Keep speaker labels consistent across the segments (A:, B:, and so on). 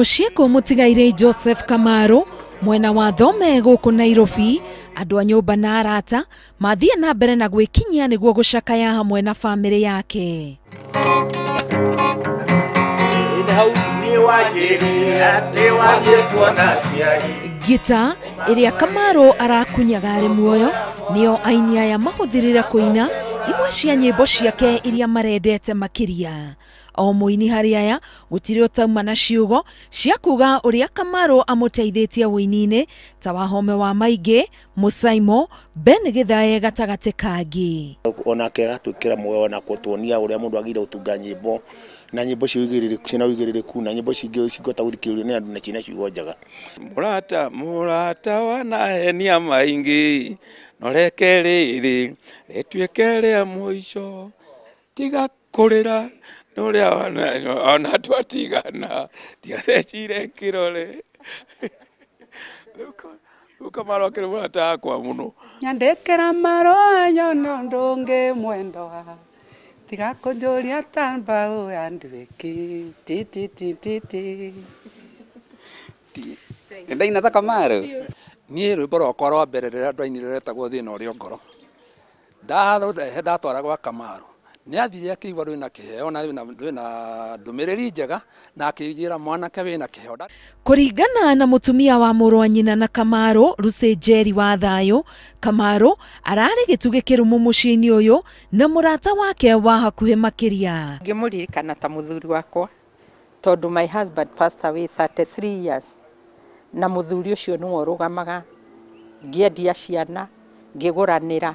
A: Mucii mutigairi Joseph Kamaru mwena wa thome guku Nairobi, andu a nyumba na arata mathie na mbere na gwikinyia niguo gucakaya hamwe na bamiri yake. Gita iria Kamaru arakunyaga ari muoyo niyo aini aya mahuthirira kuina imwe cia nyimbo ciake iria marendete makiria. O muini-haririria gutire utauma na ciugo cia kuga uria Kamaru amuteithitie uini-ni ta wa home wa maingi Micemanio ben githae gatagate kangi.
B: Onake gatwikira muoyo na kutuonia uria mundu agire utunga nyimbo na nyimbo ciugiririku na nyimbo cingota guthikirio ni andu na cina ciugo njaga.
C: Murata wanahenia maingi norekeriri retwike ria muico tiga kurira nuria ona twatigana ndiathecire kirore Kamaru akiri murata akwa muno
D: nyandekera maroa nyono ndungi mwendwa tiga kunjuria tamba uyandwiki ti
E: ndaina ta Kamaru nie rwimbo rwakwa rwa mbere rĩrĩa ndainire retagwo thĩna ũrĩa ngoro ndatwara gwa Kamaru ni athire akĩigua rwĩna kĩheo na rwĩna ndũmĩrĩri njega na akĩnjĩra mwanake wĩna kĩheo.
A: Kuringana na mutumia wa mũrũ wa nyina na Kamaru Njeri wa thayo, Kamaru ararĩ gĩtugĩ kĩrũmu mũciĩ-inĩ ũyũ na mũrata wake wa hakuhĩ makiria.
F: Ngĩmũririkana ta mũthuri wakwa tondũ my husband passed away 33 years na mũthuri ũcio nĩwe ũrũgamaga ngĩendia ciana ngĩgũranĩra.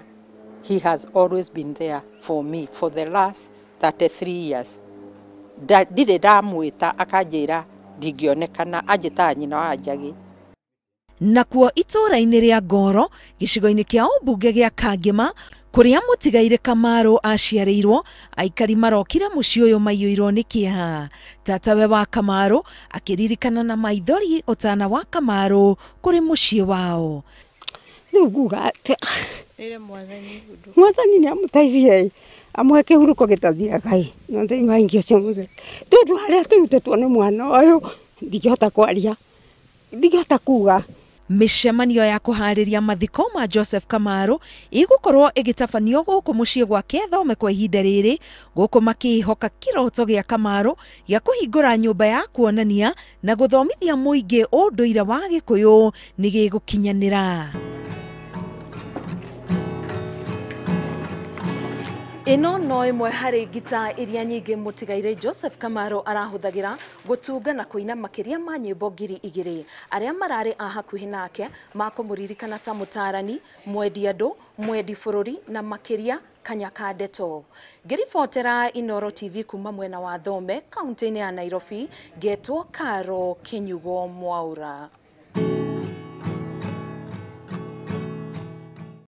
F: He has always been there for me for the last 33 years. Ndire ndamwĩta akanjĩra ndingĩonekana anjĩtaga nyina wa Njagi.
A: Nakuo itura-ini ria Ngoro gĩcigo-inĩ kĩa ũmbunge gĩa Kangema kuria mutigairi Kamaru aciarĩirwo, aikari marokire muciĩ ũyũ maiyũirwo nĩ kĩeha. Tatawe wa Kamaru akĩririkana na maithori ũtana wa Kamaru kũrĩ muciĩ wao.
D: Mwathani ni amuteithie amwe kihuruko gitathiragai no thĩinĩ wa ingĩ cio mũthenya tondũ harĩa tũrutĩtwo nĩ mwana ũyũ ndingĩhota kwaria ndingĩhota kuga.
A: Micemanio ya kuhariria mathiko ma Joseph Kamaru igukorwo igitabanio guku mucii gwake thome kwa ihinda riri, guku makihoka kiroto gĩa Kamaru gĩa kuhingũra nyumba ya kuonania na guthomithia muingi unduire wa Gikuyu ni gĩgũkinyanĩra. Ino no imwe hari gita iria nyingi mutigairi Joseph Kamaru arahuthagira gutunga na kuina makiria ma nyimbo 2,000 aria marari a hakuhi nake makumuririkana ta mutarani, mwendi andu, mwendi bururi na makiria kanyaka ndeto. Ngiribotera Inooro TV kuma mwena wa Thome, kaunti-ini ya Nairobi, getwo Karo Kinyugo Mwaura.